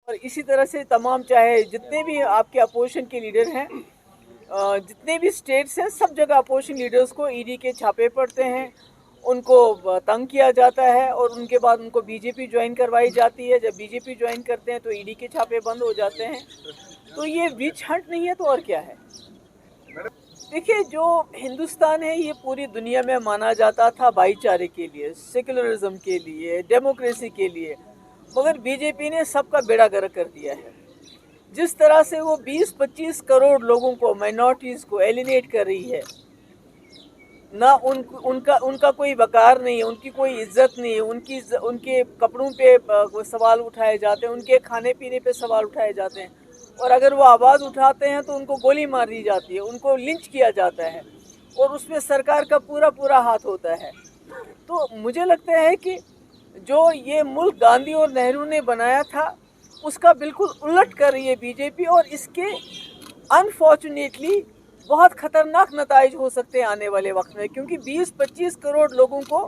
और इसी तरह से तमाम चाहे जितने भी आपके अपोजिशन के लीडर हैं, जितने भी स्टेट्स हैं, सब जगह अपोजिशन लीडर्स को ईडी के छापे पड़ते हैं, उनको तंग किया जाता है और उनके बाद उनको बीजेपी ज्वाइन करवाई जाती है। जब बीजेपी ज्वाइन करते हैं तो ईडी के छापे बंद हो जाते हैं। तो ये विच हंट नहीं है तो और क्या है। देखिए, जो हिंदुस्तान है ये पूरी दुनिया में माना जाता था भाईचारे के लिए, सेक्युलरिज्म के लिए, डेमोक्रेसी के लिए, मगर बीजेपी ने सबका बेड़ा गर्क कर दिया है। जिस तरह से वो 20-25 करोड़ लोगों को, माइनॉरिटीज़ को एलिनेट कर रही है, ना उनका कोई वकार नहीं है, उनकी कोई इज्जत नहीं है, उनके कपड़ों पे सवाल उठाए जाते हैं, उनके खाने पीने पे सवाल उठाए जाते हैं, और अगर वो आवाज़ उठाते हैं तो उनको गोली मार दी जाती है, उनको लिंच किया जाता है, और उसमें सरकार का पूरा हाथ होता है। तो मुझे लगता है कि जो ये मुल्क गांधी और नेहरू ने बनाया था उसका बिल्कुल उलट कर रही है बीजेपी, और इसके अनफॉर्चुनेटली बहुत ख़तरनाक नताइज हो सकते हैं आने वाले वक्त में, क्योंकि 20-25 करोड़ लोगों को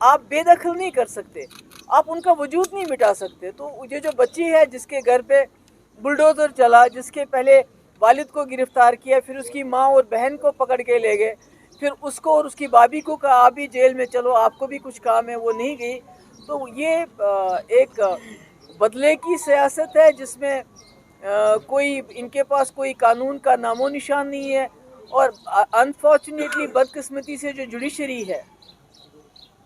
आप बेदखल नहीं कर सकते, आप उनका वजूद नहीं मिटा सकते। तो ये जो बच्ची है जिसके घर पे बुलडोज़र चला, जिसके पहले वालिद को गिरफ़्तार किया, फिर उसकी माँ और बहन को पकड़ के ले गए, फिर उसको और उसकी भाभी को कहा आप भी जेल में चलो, आपको भी कुछ काम है, वो नहीं गई। तो ये एक बदले की सियासत है जिसमें कोई इनके पास कोई कानून का नामो निशान नहीं है, और अनफॉर्चुनेटली बदकिस्मती से जो जुडिशरी है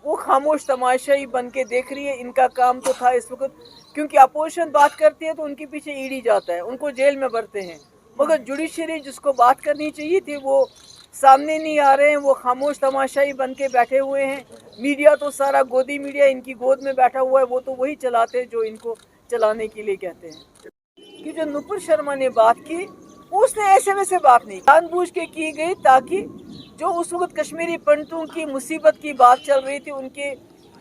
वो खामोश तमाशाई बन के देख रही है। इनका काम तो था इस वक्त, क्योंकि अपोजिशन बात करती है तो उनके पीछे ईडी जाता है, उनको जेल में भरते हैं, मगर जुडिशरी जिसको बात करनी चाहिए थी वो सामने नहीं आ रहे हैं, वो खामोश तमाशाई बन के बैठे हुए हैं। मीडिया तो सारा गोदी मीडिया इनकी गोद में बैठा हुआ है, वो तो वही चलाते हैं जो इनको चलाने के लिए कहते हैं। कि जो नुपुर शर्मा ने बात की उसने ऐसे वैसे बात नहीं, जानबूझ के की गई, ताकि जो उस वक्त कश्मीरी पंडितों की मुसीबत की बात चल रही थी,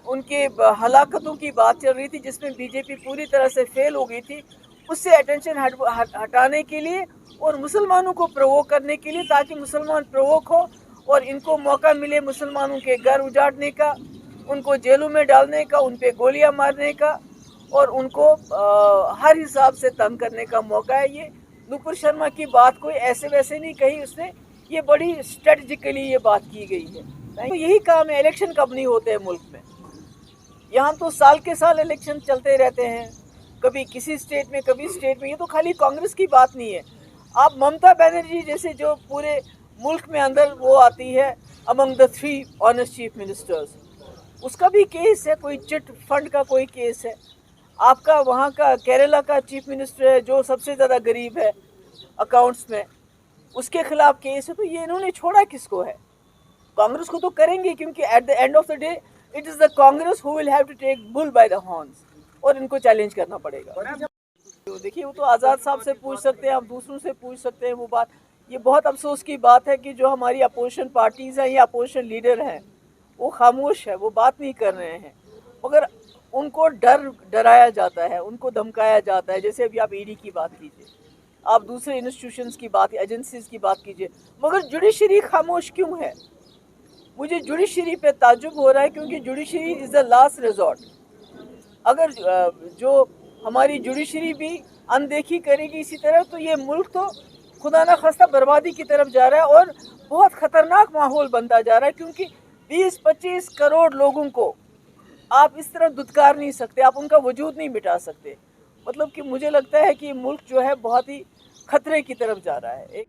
उनके हलाकतों की बात चल रही थी, जिसमें बीजेपी पूरी तरह से फेल हो गई थी, उससे अटेंशन हटाने के लिए और मुसलमानों को प्रोवोक करने के लिए, ताकि मुसलमान प्रोवोक हो और इनको मौका मिले मुसलमानों के घर उजाड़ने का, उनको जेलों में डालने का, उन पे गोलियां मारने का, और उनको हर हिसाब से तंग करने का मौका है। ये नुपुर शर्मा की बात कोई ऐसे वैसे नहीं कही उसने, ये बड़ी स्ट्रेटजिकली ये बात की गई है। तो यही काम है, इलेक्शन कब नहीं होते हैं मुल्क में। यहाँ तो साल के साल इलेक्शन चलते रहते हैं, कभी किसी स्टेट में कभी स्टेट में। ये तो खाली कांग्रेस की बात नहीं है, आप ममता बनर्जी जैसे जो पूरे मुल्क में अंदर वो आती है among the 3 honest chief ministers, उसका भी केस है, कोई चिट फंड का कोई केस है। आपका वहाँ का केरला का चीफ मिनिस्टर है जो सबसे ज़्यादा गरीब है अकाउंट्स में, उसके खिलाफ केस है। तो ये इन्होंने छोड़ा किसको है? कांग्रेस को तो करेंगे, क्योंकि at the end of the day it is the Congress who will have to take bull by the horns, और इनको चैलेंज करना पड़ेगा। तो देखिए, वो तो आज़ाद साहब से पूछ सकते हैं, आप दूसरों से पूछ सकते हैं वो बात। ये बहुत अफसोस की बात है कि जो हमारी अपोजिशन पार्टीज़ हैं या अपोजिशन लीडर हैं वो खामोश है, वो बात नहीं कर रहे हैं, मगर उनको डराया जाता है, उनको धमकाया जाता है। जैसे अभी आप ईडी की बात कीजिए, आप दूसरे इंस्टीट्यूशंस की बात, एजेंसीज की बात कीजिए, मगर जुडिशरी खामोश क्यों है? मुझे जुडिशरी पे ताज्जुब हो रहा है, क्योंकि judiciary is the last resort. अगर जो हमारी जुडिशरी भी अनदेखी करेगी इसी तरह, तो ये मुल्क तो खुदा ना खास्ता बर्बादी की तरफ जा रहा है, और बहुत ख़तरनाक माहौल बनता जा रहा है, क्योंकि 20-25 करोड़ लोगों को आप इस तरह दुत्कार नहीं सकते, आप उनका वजूद नहीं मिटा सकते। मतलब कि मुझे लगता है कि मुल्क जो है बहुत ही खतरे की तरफ जा रहा है।